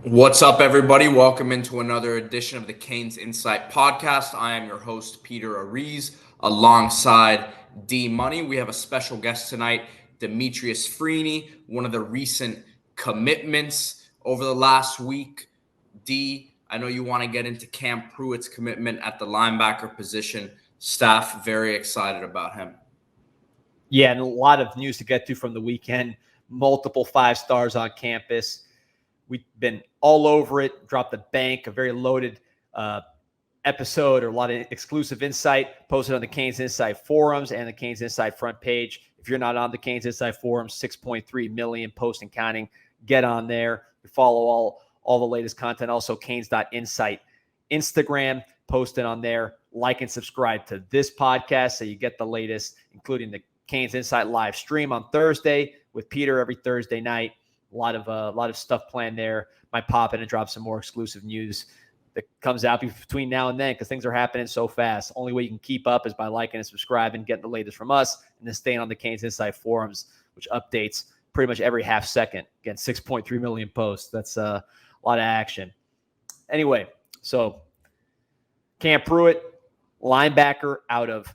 What's up, everybody? Welcome into another edition of the CanesInSight podcast. I am your host, Peter Ariz, alongside D-Money. We have a special guest tonight, Demetrius Freeney, one of the recent commitments over the last week. D, I know you want to get into Cam Pruitt's commitment at the linebacker position. Staff very excited about him. Yeah, and a lot of news to get to from the weekend. Multiple 5 stars on campus. We've been all over it, dropped the bank, a very loaded episode, or a lot of exclusive insight posted on the CanesInSight forums and the CanesInSight front page. If you're not on the CanesInSight forums, 6.3 million post and counting. Get on there. You follow all the latest content. Also, Canes.Insight Instagram, posted on there. Like and subscribe to this podcast so you get the latest, including the CanesInSight live stream on Thursday with Peter every Thursday night. A lot of stuff planned there. Might pop in and drop some more exclusive news that comes out between now and then because things are happening so fast. Only way you can keep up is by liking and subscribing, getting the latest from us, and then staying on the CanesInSight forums, which updates pretty much every half second. Again, 6.3 million posts. That's a lot of action. Anyway, so Cam Pruitt, linebacker out of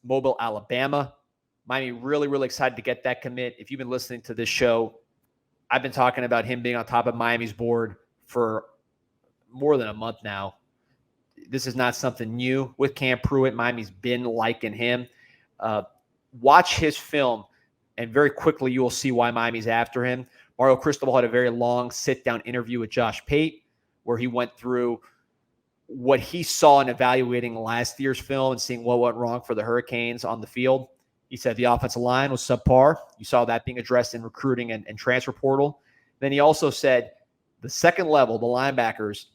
Mobile, Alabama. Miami really, really excited to get that commit. If you've been listening to this show, I've been talking about him being on top of Miami's board for more than a month now. This is not something new with Cam Pruitt. Miami's been liking him. Watch his film, and very quickly you will see why Miami's after him. Mario Cristobal had a very long sit-down interview with Josh Pate where he went through what he saw in evaluating last year's film and seeing what went wrong for the Hurricanes on the field. He said the offensive line was subpar. You saw that being addressed in recruiting and transfer portal. Then he also said the second level, the linebackers,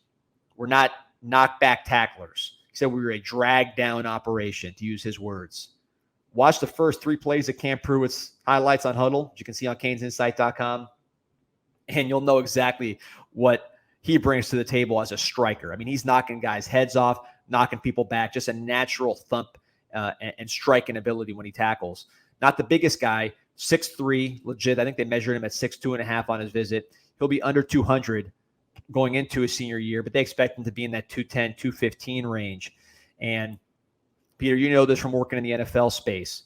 were not knockback tacklers. He said we were a drag-down operation, to use his words. Watch the first 3 plays of Cam Pruitt's highlights on Huddle, which you can see on CanesInsight.com, and you'll know exactly what he brings to the table as a striker. I mean, he's knocking guys' heads off, knocking people back, just a natural thump and striking ability when he tackles. Not the biggest guy, 6'3", legit. I think they measured him at 6'2.5" on his visit. He'll be under 200 going into his senior year, but they expect him to be in that 210, 215 range. And Peter, you know this from working in the NFL space.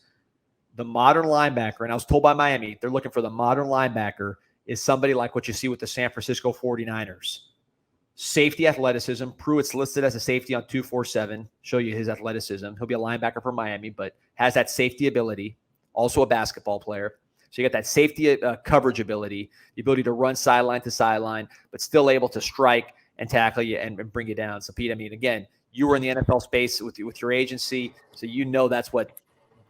The modern linebacker, and I was told by Miami, they're looking for the modern linebacker, is somebody like what you see with the San Francisco 49ers. Safety athleticism. Pruitt's listed as a safety on 247. Show you his athleticism. He'll be a linebacker for Miami, but has that safety ability. Also a basketball player. So you got that safety coverage ability, the ability to run sideline to sideline, but still able to strike and tackle you and bring you down. So, Pete, I mean, again, you were in the NFL space with your agency, so you know that's what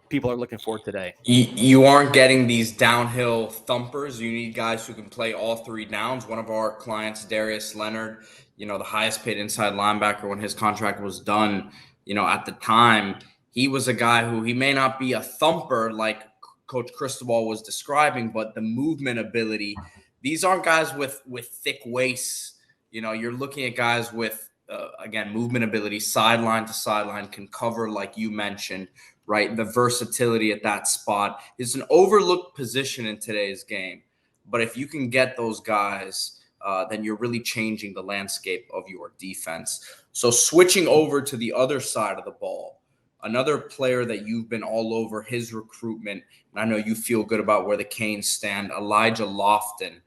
people are looking for today. You aren't getting these downhill thumpers. You need guys who can play all 3 downs. One of our clients, Darius Leonard, the highest paid inside linebacker when his contract was done, at the time, he was a guy who he may not be a thumper like Coach Cristobal was describing, but the movement ability, these aren't guys with thick waists. You're looking at guys with, again, movement ability, sideline to sideline, can cover like you mentioned. Right, the versatility at that spot is an overlooked position in today's game. But if you can get those guys, then you're really changing the landscape of your defense. So switching over to the other side of the ball, another player that you've been all over his recruitment, and I know you feel good about where the Canes stand, Elijah Lofton.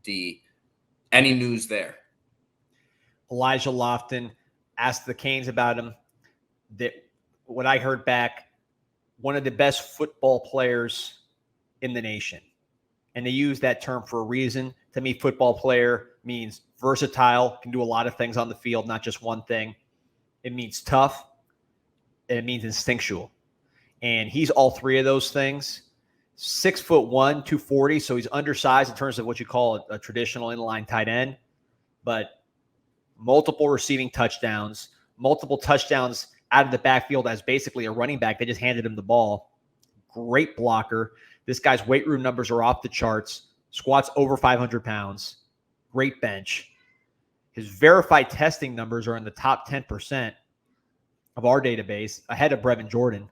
Any news there? Elijah Lofton, asked the Canes about him. That what I heard back, one of the best football players in the nation. And they use that term for a reason. To me, football player means versatile, can do a lot of things on the field, not just one thing. It means tough, and it means instinctual. And he's all 3 of those things. 6'1", 240, so he's undersized in terms of what you call a traditional inline tight end. But multiple receiving touchdowns, out of the backfield as basically a running back. They just handed him the ball. Great blocker. This guy's weight room numbers are off the charts. Squats over 500 pounds. Great bench. His verified testing numbers are in the top 10% of our database, ahead of Brevin Jordan.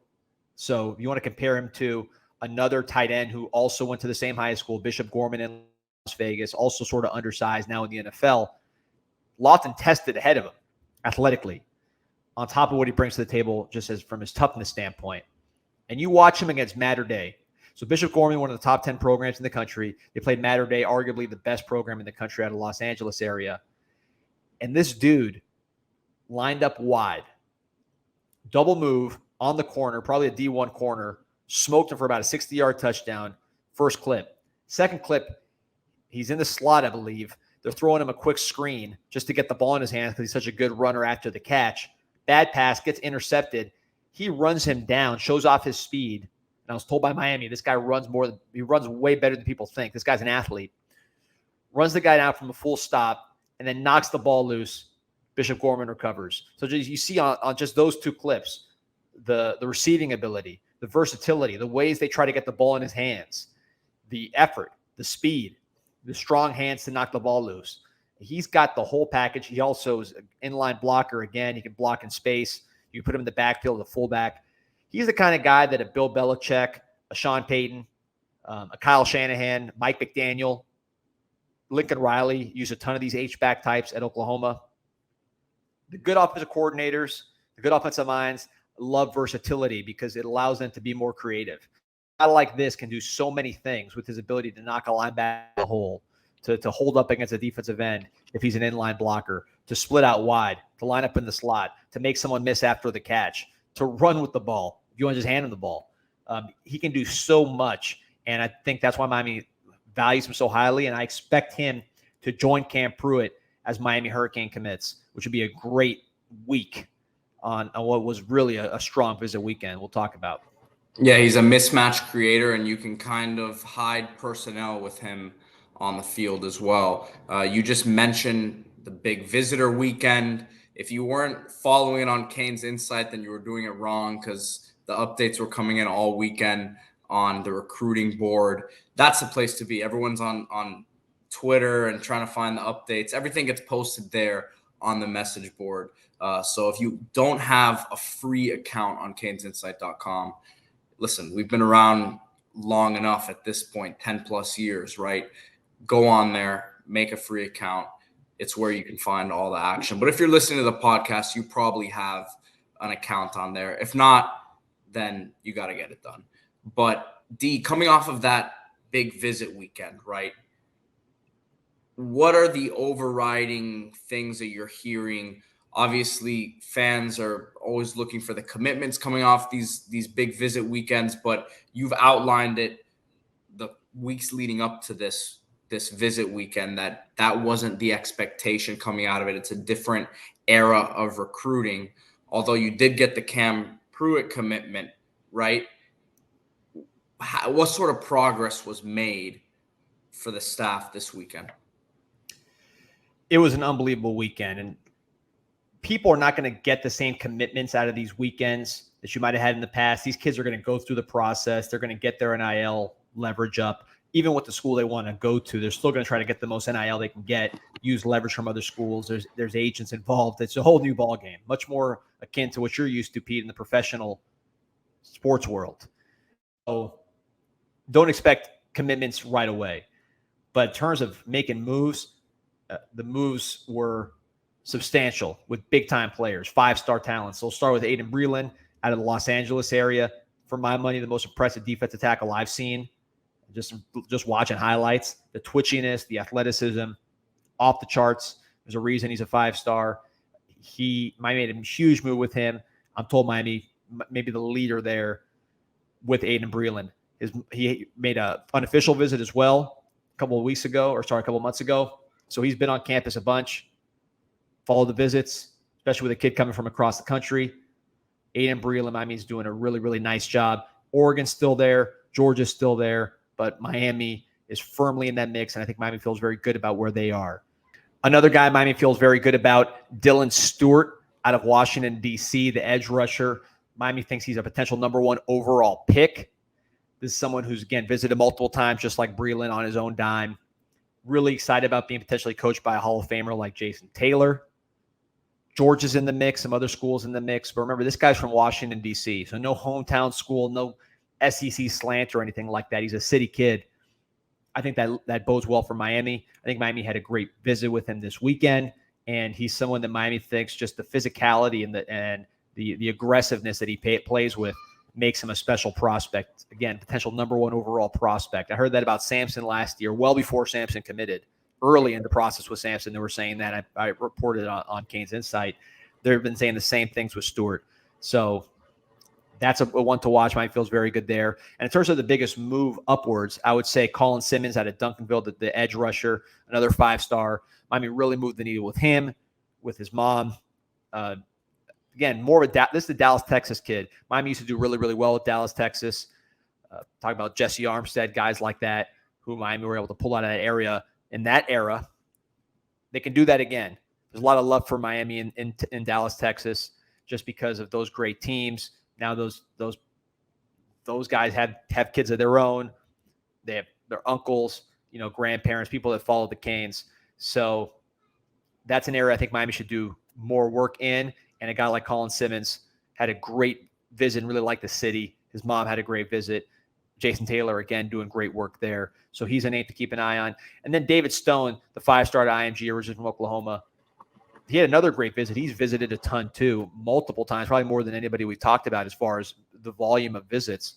So if you want to compare him to another tight end who also went to the same high school, Bishop Gorman in Las Vegas, also sort of undersized now in the NFL. Lofton tested ahead of him athletically, on top of what he brings to the table just as from his toughness standpoint. And you watch him against Mater Dei. So Bishop Gorman, one of the top 10 programs in the country. They played Mater Dei, arguably the best program in the country out of the Los Angeles area. And this dude lined up wide, double move on the corner, probably a D1 corner, smoked him for about a 60-yard touchdown. First clip. Second clip, he's in the slot, I believe. They're throwing him a quick screen just to get the ball in his hands because he's such a good runner after the catch. Bad pass, gets intercepted. He runs him down, shows off his speed. And I was told by Miami, this guy runs way better than people think. This guy's an athlete. Runs the guy down from a full stop and then knocks the ball loose. Bishop Gorman recovers. So you see on just those two clips, the receiving ability, the versatility, the ways they try to get the ball in his hands, the effort, the speed, the strong hands to knock the ball loose. He's got the whole package. He also is an inline blocker. Again, he can block in space. You put him in the backfield, the fullback. He's the kind of guy that a Bill Belichick, a Sean Payton, a Kyle Shanahan, Mike McDaniel, Lincoln Riley use a ton of these H-back types at Oklahoma. The good offensive coordinators, the good offensive minds love versatility because it allows them to be more creative. A guy like this can do so many things with his ability to knock a linebacker in the hole, to hold up against a defensive end if he's an inline blocker, to split out wide, to line up in the slot, to make someone miss after the catch, to run with the ball if you want to just hand him the ball. He can do so much, and I think that's why Miami values him so highly, and I expect him to join Cam Pruitt as Miami Hurricane commits, which would be a great week on what was really a strong visit weekend we'll talk about. Yeah, he's a mismatch creator, and you can kind of hide personnel with him on the field as well. You just mentioned the big visitor weekend. If you weren't following it on CanesInSight, then you were doing it wrong because the updates were coming in all weekend on the recruiting board. That's the place to be. Everyone's on Twitter and trying to find the updates. Everything gets posted there on the message board. So if you don't have a free account on CanesInsight.com, listen, we've been around long enough at this point, 10 plus years, right? Go on there, make a free account. It's where you can find all the action. But if you're listening to the podcast, you probably have an account on there. If not, then you got to get it done. But D, coming off of that big visit weekend, right? What are the overriding things that you're hearing? Obviously, fans are always looking for the commitments coming off these big visit weekends, but you've outlined it the weeks leading up to this visit weekend that wasn't the expectation coming out of it. It's a different era of recruiting, although you did get the Cam Pruitt commitment, right? What sort of progress was made for the staff this weekend? It was an unbelievable weekend, and people are not going to get the same commitments out of these weekends that you might have had in the past. These kids are going to go through the process. They're going to get their NIL leverage up. Even with the school they want to go to, they're still going to try to get the most NIL they can get, use leverage from other schools. There's agents involved. It's a whole new ball game, much more akin to what you're used to, Pete, in the professional sports world. So don't expect commitments right away. But in terms of making moves, the moves were substantial with big-time players, 5-star talents. So we'll start with Aiden Breland out of the Los Angeles area. For my money, the most impressive defensive tackle I've seen. Just watching highlights, the twitchiness, the athleticism, off the charts. There's a reason he's a 5-star. Miami made a huge move with him. I'm told Miami maybe the leader there with Aiden Breland. He made an unofficial visit as well a couple of months ago. So he's been on campus a bunch. Followed the visits, especially with a kid coming from across the country. Aiden Breland, Miami's doing a really, really nice job. Oregon's still there. Georgia's still there. But Miami is firmly in that mix, and I think Miami feels very good about where they are. Another guy Miami feels very good about, Dylan Stewart out of Washington, D.C., the edge rusher. Miami thinks he's a potential number 1 overall pick. This is someone who's, again, visited multiple times, just like Breland on his own dime. Really excited about being potentially coached by a Hall of Famer like Jason Taylor. Georgia's in the mix, some other schools in the mix. But remember, this guy's from Washington, D.C., so no hometown school, no SEC slant or anything like that. He's a city kid. I think that bodes well for Miami. I think Miami had a great visit with him this weekend, and he's someone that Miami thinks just the physicality and the aggressiveness that he plays with makes him a special prospect. Again, potential number 1 overall prospect. I heard that about Sampson last year, well before Sampson committed. Early in the process with Sampson, they were saying that. I reported on CanesInSight. They've been saying the same things with Stewart. So that's a one to watch. Mine feels very good there. And in terms of the biggest move upwards, I would say Colin Simmons out of Duncanville, the edge rusher, another 5-star. Miami really moved the needle with him, with his mom. Again, more of this is the Dallas, Texas kid. Miami used to do really, really well with Dallas, Texas. Talk about Jesse Armstead, guys like that, who Miami were able to pull out of that area in that era. They can do that again. There's a lot of love for Miami in Dallas, Texas, just because of those great teams. Now those guys have kids of their own. They have their uncles, grandparents, people that follow the Canes. So that's an area I think Miami should do more work in. And a guy like Colin Simmons had a great visit and really liked the city. His mom had a great visit. Jason Taylor, again, doing great work there. So he's a name to keep an eye on. And then David Stone, the 5-star at IMG, originally from Oklahoma. He had another great visit. He's visited a ton too, multiple times, probably more than anybody we've talked about as far as the volume of visits.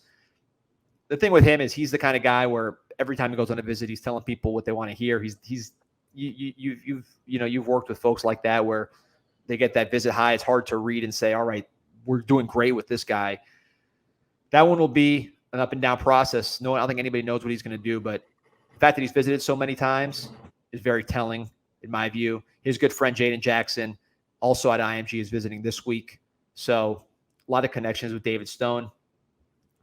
The thing with him is he's the kind of guy where every time he goes on a visit, he's telling people what they want to hear. You've worked with folks like that where they get that visit high. It's hard to read and say, all right, we're doing great with this guy. That one will be an up and down process. I don't think anybody knows what he's going to do, but the fact that he's visited so many times is very telling in my view. His good friend Jaden Jackson, also at IMG, is visiting this week. So a lot of connections with David Stone.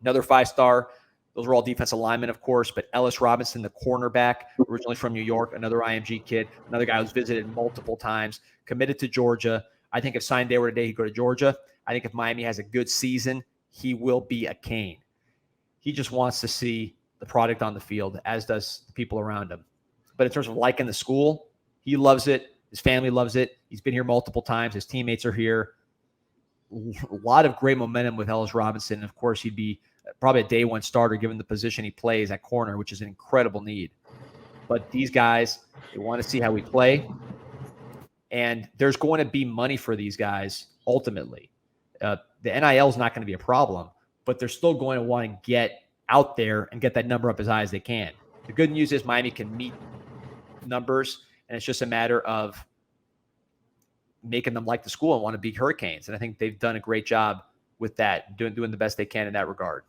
Another 5-star. Those were all defensive linemen, of course, but Ellis Robinson, the cornerback, originally from New York, another IMG kid, another guy who's visited multiple times, committed to Georgia. I think if signed day were today, he'd go to Georgia. I think if Miami has a good season, he will be a Cane. He just wants to see the product on the field, as does the people around him. But in terms of liking the school, he loves it. His family loves it. He's been here multiple times. His teammates are here. A lot of great momentum with Ellis Robinson. Of course, he'd be probably a day 1 starter given the position he plays at corner, which is an incredible need. But these guys, they want to see how we play. And there's going to be money for these guys ultimately. The NIL is not going to be a problem, but they're still going to want to get out there and get that number up as high as they can. The good news is Miami can meet numbers, and it's just a matter of making them like the school and want to beat Hurricanes. And I think they've done a great job with that, doing the best they can in that regard.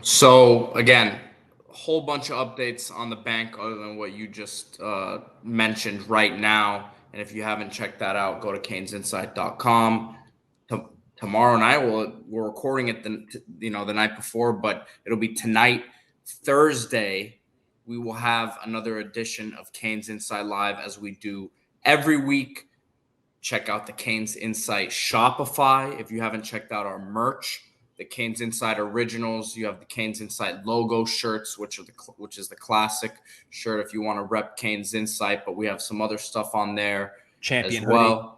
So, again, a whole bunch of updates on the bank other than what you just mentioned right now. And if you haven't checked that out, go to CanesInsight.com. Tomorrow night, we're recording it the night before, but it'll be tonight, Thursday. We will have another edition of Canes Insight Live as we do every week. Check out the Canes Insight Shopify. If you haven't checked out our merch, the Canes Insight Originals, you have the Canes Insight logo shirts, which is the classic shirt if you want to rep Canes Insight, but we have some other stuff on there Champion as well. hoodie.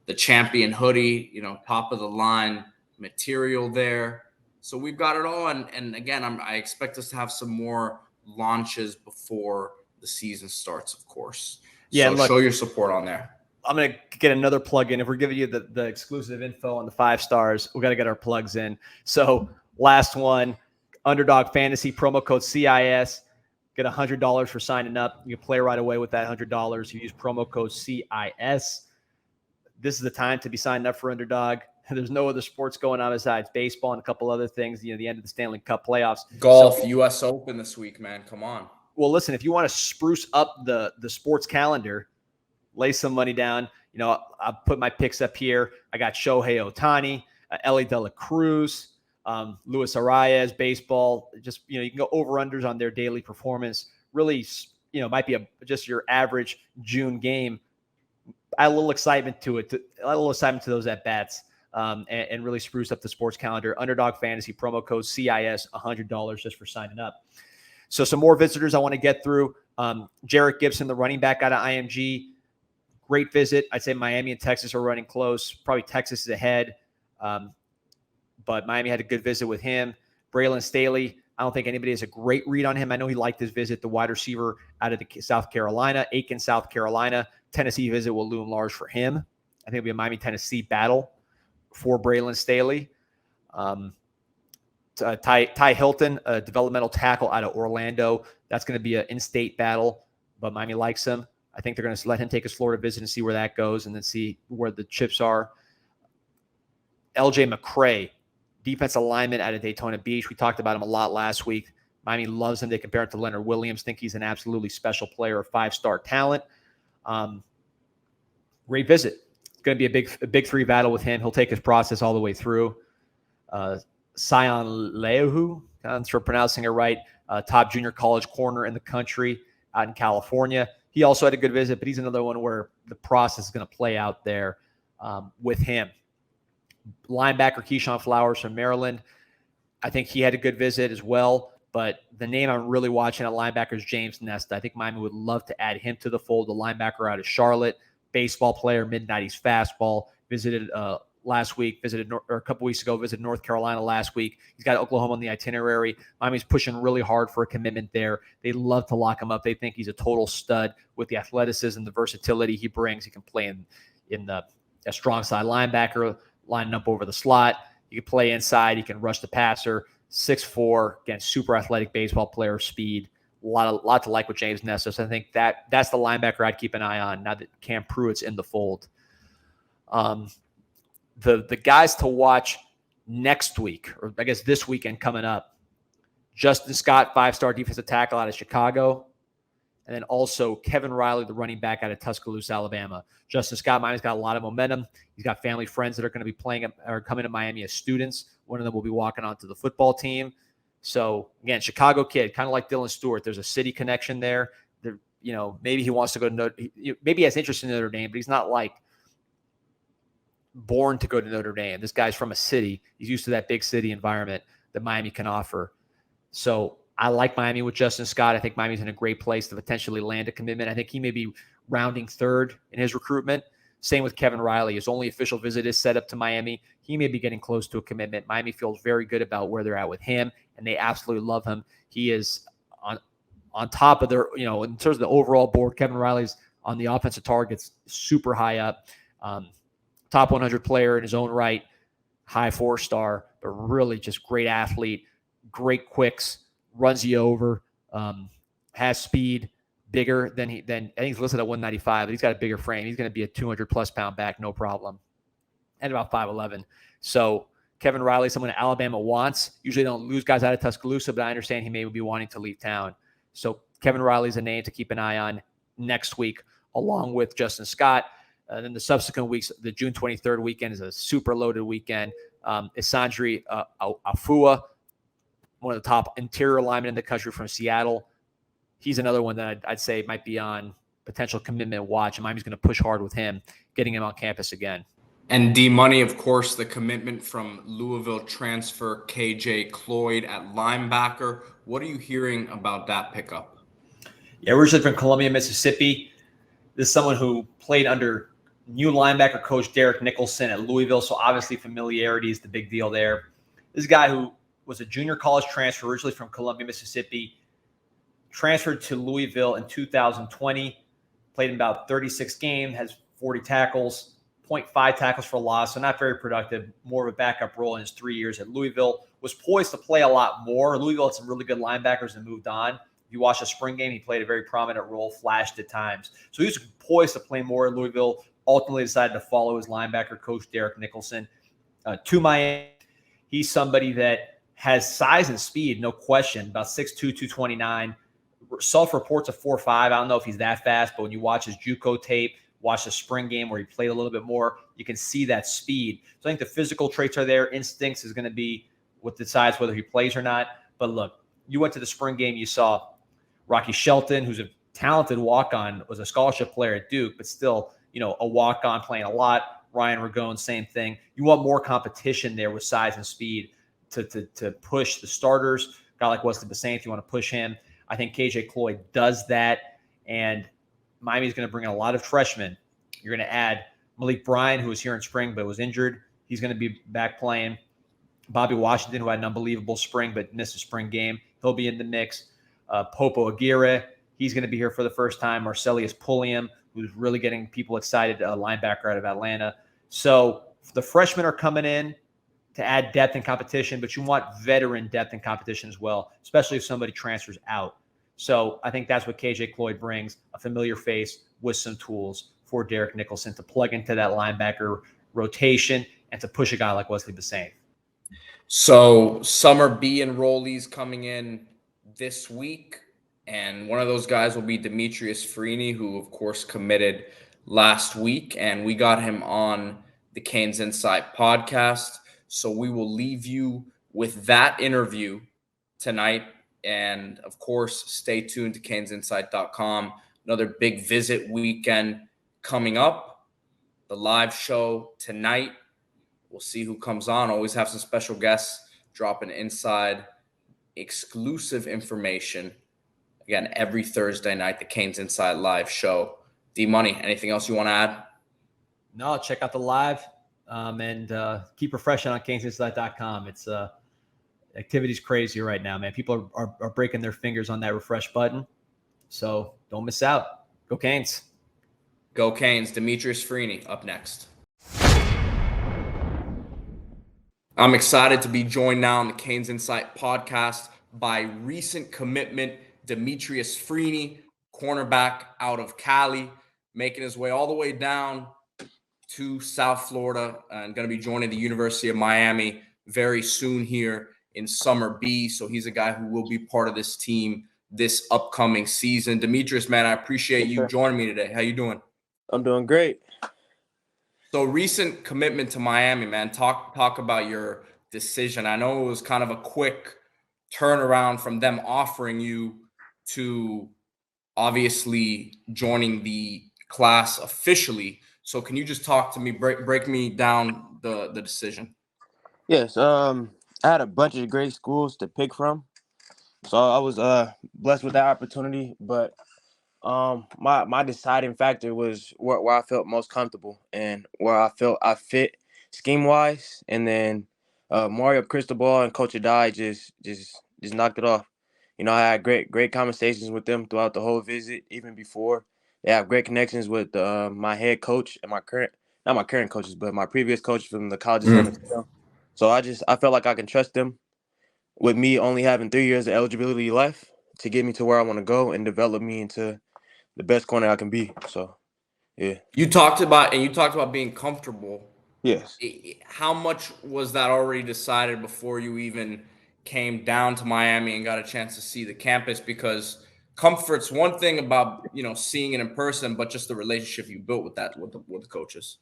The Champion hoodie, top of the line material there. So we've got it all. And again, I expect us to have some more launches before the season starts, of course. Yeah, so look, show your support on there. I'm going to get another plug in. If we're giving you the exclusive info on the 5 stars, we got to get our plugs in. So last one, Underdog Fantasy, promo code CIS. Get $100 for signing up. You can play right away with that $100. You use promo code CIS. This is the time to be signed up for Underdog. There's no other sports going on besides baseball and a couple other things. The end of the Stanley Cup playoffs. Golf, U.S. Open this week, man. Come on. Well, listen, if you want to spruce up the sports calendar, lay some money down. I'll put my picks up here. I got Shohei Ohtani, Ellie De La Cruz, Luis Arias, baseball. Just, you can go over-unders on their daily performance. Really, might be just your average June game. Add a little excitement to it, to those at-bats, and really spruce up the sports calendar. Underdog Fantasy, promo code CIS, $100 just for signing up. So some more visitors I want to get through. Jarrett Gibson, the running back out of IMG, great visit. I'd say Miami and Texas are running close. Probably Texas is ahead, but Miami had a good visit with him. Braylon Staley, I don't think anybody has a great read on him. I know he liked his visit, the wide receiver out of South Carolina, Aiken, South Carolina. Tennessee visit will loom large for him. I think it'll be a Miami-Tennessee battle for Braylon Staley. Ty Hilton, a developmental tackle out of Orlando. That's going to be an in-state battle, but Miami likes him. I think they're going to let him take his Florida visit and see where that goes and then see where the chips are. LJ McCray, defensive lineman out of Daytona Beach. We talked about him a lot last week. Miami loves him. They compare him to Leonard Williams, think he's an absolutely special player, a 5-star talent. Great visit. It's going to be a big three battle with him. He'll take his process all the way through. Sion Leohu, I'm sure pronouncing it right, top junior college corner in the country out in California. He also had a good visit, but he's another one where the process is going to play out there with him. Linebacker Keyshawn Flowers from Maryland. I think he had a good visit as well, but the name I'm really watching at linebacker is James Nesta. I think Miami would love to add him to the fold. The linebacker out of Charlotte, baseball player, mid-90s fastball, visited last week, or a couple weeks ago, visited North Carolina last week. He's got Oklahoma on the itinerary. Miami's pushing really hard for a commitment there. They love to lock him up. They think he's a total stud with the athleticism, the versatility he brings. He can play in a strong side linebacker, lining up over the slot. He can play inside. He can rush the passer. 6'4", again, super athletic baseball player, speed. A lot to like with James Nesta. So I think that's the linebacker I'd keep an eye on now that Cam Pruitt's in the fold. The guys to watch next week, or I guess this weekend coming up, Justin Scott, 5-star defensive tackle out of Chicago, and then also Kevin Riley, the running back out of Tuscaloosa, Alabama. Justin Scott, Miami's got a lot of momentum. He's got family friends that are going to be playing or coming to Miami as students. One of them will be walking onto the football team. So again, Chicago kid, kind of like Dylan Stewart. There's a city connection there. Maybe he wants to go to maybe he has interest in Notre Dame, but he's not like born to go to Notre Dame. This guy's from a city. He's used to that big city environment that Miami can offer. So I like Miami with Justin Scott. I think Miami's in a great place to potentially land a commitment. I think he may be rounding third in his recruitment. Same with Kevin Riley. His only official visit is set up to Miami. He may be getting close to a commitment. Miami feels very good about where they're at with him, and they absolutely love him. He is on top of their, in terms of the overall board, Kevin Riley's on the offensive targets super high up. Top 100 player in his own right, high 4-star, but really just great athlete, great quicks, runs you over, has speed, bigger than I think he's listed at 195, but he's got a bigger frame. He's going to be a 200-plus pound back, no problem, and about 5'11". So Kevin Riley, someone that Alabama wants. Usually don't lose guys out of Tuscaloosa, but I understand he may be wanting to leave town. So Kevin Riley's a name to keep an eye on next week, along with Justin Scott. And then the subsequent weeks, the June 23rd weekend is a super loaded weekend. Isandri Afua, one of the top interior linemen in the country from Seattle. He's another one that I'd say might be on potential commitment watch, and Miami's going to push hard with him, getting him on campus again. And D-Money, of course, the commitment from Louisville transfer KJ Cloyd at linebacker. What are you hearing about that pickup? Yeah, originally from Columbia, Mississippi. This is someone who played under new linebacker coach Derek Nicholson at Louisville, so obviously familiarity is the big deal there. This guy who was a junior college transfer originally from Columbia, Mississippi, transferred to Louisville in 2020, played in about 36 games, has 40 tackles, 0.5 tackles for loss, so not very productive, more of a backup role in his 3 years at Louisville. Was poised to play a lot more. Louisville had some really good linebackers and moved on. If you watch the spring game, he played a very prominent role, flashed at times. So he was poised to play more at Louisville, ultimately decided to follow his linebacker coach, Derek Nicholson, to Miami. He's somebody that has size and speed, no question, about 6'2", 229. Self-reports a 4'5". I don't know if he's that fast, but when you watch his JUCO tape, watch the spring game where he played a little bit more, you can see that speed. So I think the physical traits are there. Instincts is going to be what decides whether he plays or not. But look, you went to the spring game, you saw Rocky Shelton, who's a talented walk-on, was a scholarship player at Duke, but still, a walk-on playing a lot. Ryan Ragone, same thing. You want more competition there with size and speed to push the starters. A guy like Wesley Basaint, you want to push him. I think KJ Cloyd does that, and Miami's going to bring in a lot of freshmen. You're going to add Malik Bryan, who was here in spring but was injured. He's going to be back playing. Bobby Washington, who had an unbelievable spring but missed a spring game. he'll be in the mix. Popo Aguirre, he's going to be here for the first time. Marcelius Pulliam, who's really getting people excited, linebacker out of Atlanta. So the freshmen are coming in to add depth and competition, but you want veteran depth and competition as well, especially if somebody transfers out. So I think that's what KJ Cloyd brings, a familiar face with some tools for Derek Nicholson to plug into that linebacker rotation and to push a guy like Wesley Bassane. So Summer B enrollees coming in this week, and one of those guys will be Demetrius Freeney, who of course committed last week, and we got him on the CanesInSight podcast. So we will leave you with that interview tonight, and of course stay tuned to CanesInsight.com. Another big visit weekend coming up. The live show tonight. We'll see who comes on. Always have some special guests dropping inside exclusive information. Again, every Thursday night, the CanesInsight live show. D-Money, anything else you want to add? No, check out the live and keep refreshing on CanesInsight.com. It's activity's crazy right now, man. People are breaking their fingers on that refresh button. So don't miss out. Go Canes. Go Canes. Demetrius Freeney up next. I'm excited to be joined now on the CanesInsight podcast by recent commitment Demetrius Freeney, cornerback out of Cali, making his way all the way down to South Florida and going to be joining the University of Miami very soon here in Summer B. So he's a guy who will be part of this team this upcoming season. Demetrius, man, I appreciate you joining me today. How you doing? I'm doing great. So recent commitment to Miami, man. Talk about your decision. I know it was kind of a quick turnaround from them offering you to obviously joining the class officially. So can you just talk to me, break me down the decision? Yes, I had a bunch of great schools to pick from. So I was blessed with that opportunity, but my deciding factor was where I felt most comfortable and where I felt I fit scheme wise, and then Mario Cristobal and Coach Adai just knocked it off. You know, I had great conversations with them throughout the whole visit, even before. They have great connections with my head coach and not my current coaches, but my previous coach from the College of San Antonio. So I felt like I can trust them with me only having 3 years of eligibility left to get me to where I want to go and develop me into the best corner I can be. So, yeah. You talked about being comfortable. Yes. How much was that already decided before you even came down to Miami and got a chance to see the campus? Because comfort's one thing about, seeing it in person, but just the relationship you built with the coaches.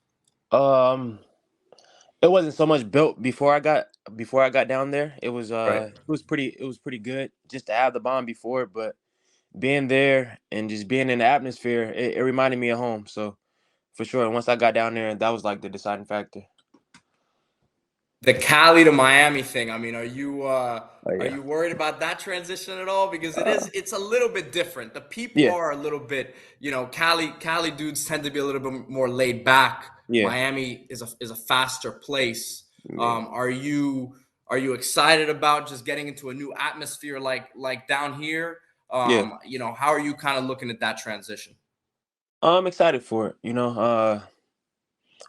It wasn't so much built before I got down there. It was Right. it was pretty good just to have the bond before, but being there and just being in the atmosphere, it reminded me of home. So for sure, once I got down there, that was like the deciding factor. The Cali to Miami thing. I mean, are you yeah. are you worried about that transition at all? Because it's a little bit different. The people Yeah. are a little bit, Cali dudes tend to be a little bit more laid back. Yeah. Miami is a faster place. Yeah. Are you excited about just getting into a new atmosphere like down here? Yeah. How are you kind of looking at that transition? I'm excited for it.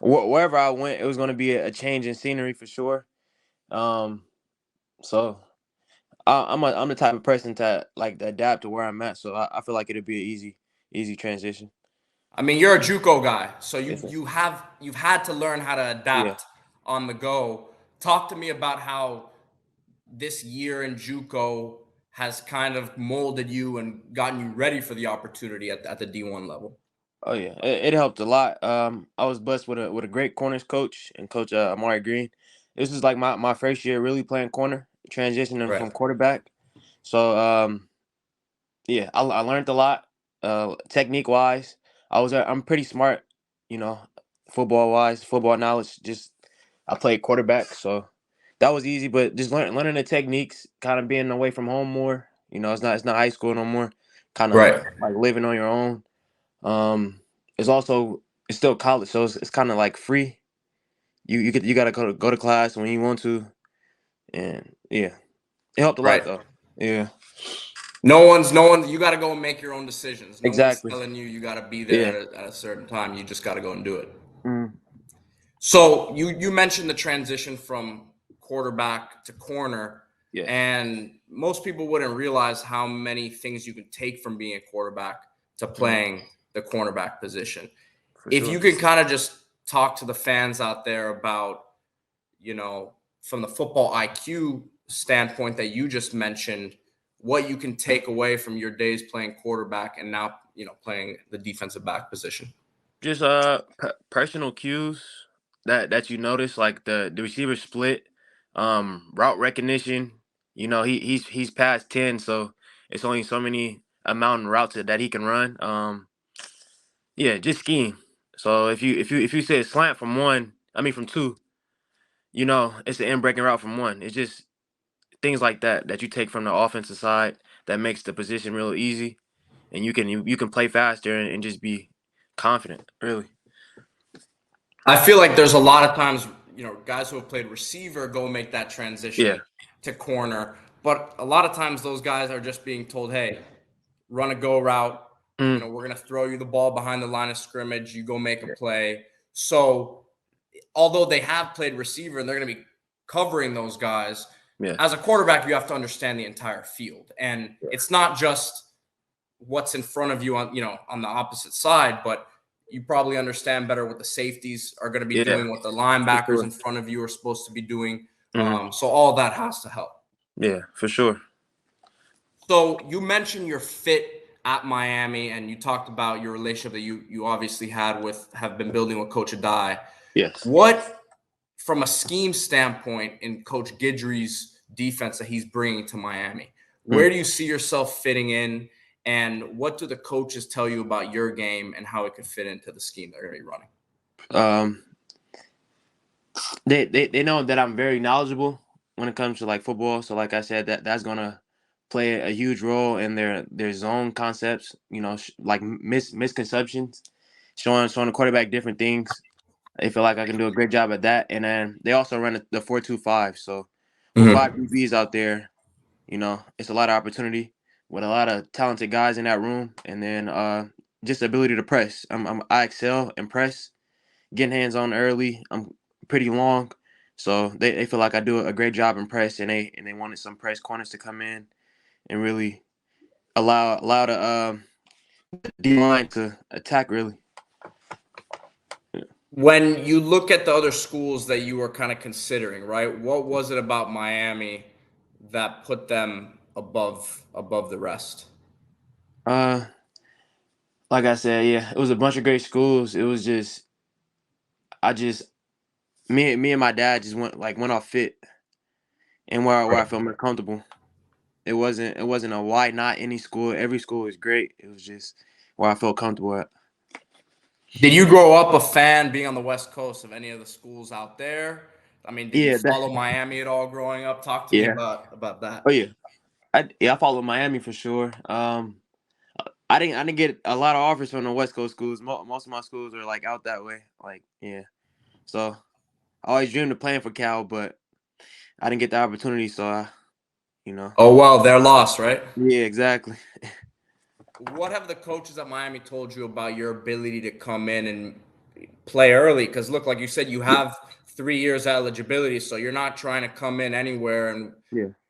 Wherever I went, it was going to be a change in scenery for sure. So I'm the type of person to like to adapt to where I'm at. So I feel like it'll be an easy transition. I mean, you're a JUCO guy, so Yes, you've had to learn how to adapt on the go. Talk to me about how this year in JUCO has kind of molded you and gotten you ready for the opportunity at the D1 level. Oh yeah, it helped a lot. I was blessed with a great corners coach and Coach Amari Green. This was like my first year really playing corner, transitioning from quarterback. So yeah, I learned a lot. Technique wise, I'm pretty smart. Football wise, football knowledge. Just I played quarterback, so that was easy. But just learning the techniques, kind of being away from home more. It's not high school no more. Kind of like living on your own. It's still college, so it's kind of like free. You gotta go to class when you want to, and yeah, it helped a lot though. Yeah. No one. You got to go and make your own decisions. No Exactly. one's telling you got to be there Yeah. at a certain time. You just got to go and do it. Mm. So you mentioned the transition from quarterback to corner, Yes. and most people wouldn't realize how many things you can take from being a quarterback to playing the cornerback position. If you could kind of just talk to the fans out there about, from the football IQ standpoint that you just mentioned, what you can take away from your days playing quarterback and now, playing the defensive back position. Just personal cues that you notice, like the receiver split, route recognition. He's past 10, so it's only so many amount of routes that he can run. Yeah, just scheme. So if you say a slant from from two, it's an in breaking route from one. It's just things like that you take from the offensive side that makes the position real easy, and you can play faster and just be confident. Really. I feel like there's a lot of times, guys who have played receiver go make that transition to corner. But a lot of times those guys are just being told, hey, run a go route. We're going to throw you the ball behind the line of scrimmage. You go make a play. So although they have played receiver and they're going to be covering those guys, as a quarterback, you have to understand the entire field. And it's not just what's in front of you on the opposite side, but you probably understand better what the safeties are going to be doing, what the linebackers in front of you are supposed to be doing. So all that has to help. Yeah, for sure. So you mentioned your fit at Miami, and you talked about your relationship that you obviously have been building with Coach Adai. Yes. What, from a scheme standpoint, in Coach Guidry's defense that he's bringing to Miami, where do you see yourself fitting in? And what do the coaches tell you about your game and how it could fit into the scheme they're going to be running? They know that I'm very knowledgeable when it comes to like football. So like I said, that's gonna play a huge role in their zone concepts. Like misconceptions, showing the quarterback different things. They feel like I can do a great job at that. And then they also run the 4-2-5. So with 5 DBs out there, it's a lot of opportunity with a lot of talented guys in that room, and then just the ability to press. I excel and press, getting hands on early. I'm pretty long, so they feel like I do a great job in press, and they wanted some press corners to come in and really allow the D-line to attack really. When you look at the other schools that you were kind of considering, right? What was it about Miami that put them above the rest? Like I said, yeah, it was a bunch of great schools. It was just me and my dad just went off fit and where I felt more comfortable. It wasn't a why not any school. Every school is great. It was just where I felt comfortable at. Did you grow up a fan being on the West Coast of any of the schools out there? I mean, did you follow Miami at all growing up? Talk to me about that. Oh yeah. I followed Miami for sure. I didn't get a lot of offers from the West Coast schools. Most of my schools are like out that way. So I always dreamed of playing for Cal, but I didn't get the opportunity. So Oh well, their loss, right? Yeah, exactly. What have the coaches at Miami told you about your ability to come in and play early? Because look, like you said, you have 3 years eligibility, so you're not trying to come in anywhere and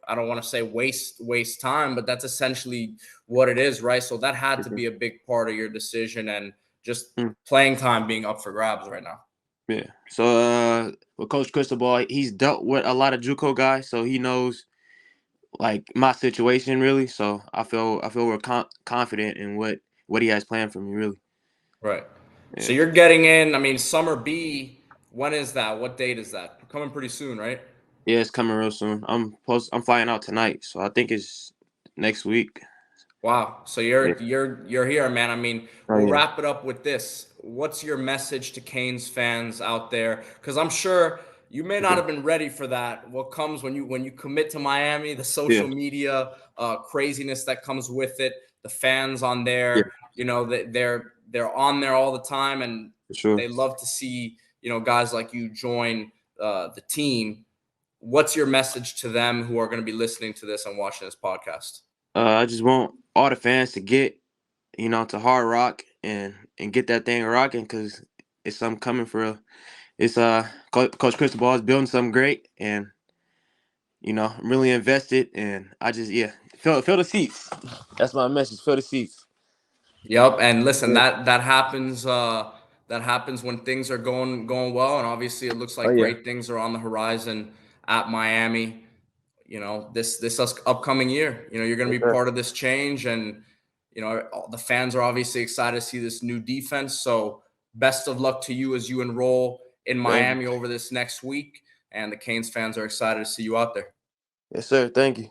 I don't want to say waste time, but that's essentially what it is, right? So that had to be a big part of your decision, and just playing time being up for grabs right now. Yeah. So with Coach Cristobal, he's dealt with a lot of JUCO guys, so he knows like my situation really. So I feel real confident in what he has planned for me really. Right. Yeah. So you're getting in. I mean, Summer B. When is that? What date is that? Coming pretty soon, right? Yeah, it's coming real soon. I'm flying out tonight, so I think it's next week. Wow. So you're here, man. I mean, we'll wrap it up with this. What's your message to Canes fans out there? Because I'm sure you may not have been ready for that. What comes when you commit to Miami, the social media craziness that comes with it, the fans on there, they're on there all the time, and they love to see guys like you join the team. what's your message to them who are going to be listening to this and watching this podcast? I just want all the fans to get, to Hard Rock and get that thing rocking, because it's something coming for real. It's Coach Cristobal is building something great, and I'm really invested, and I just fill the seats. That's my message. Fill the seats. Yep, and listen, Yeah. that happens. That happens when things are going well, and obviously it looks Oh like yeah. great things are on the horizon at Miami. This upcoming year, you're going to Yes, be sir. part of this change, and the fans are obviously excited to see this new defense. So best of luck to you as you enroll in Thank Miami you. over this next week, and the Canes fans are excited to see you out there. Yes, sir. Thank you.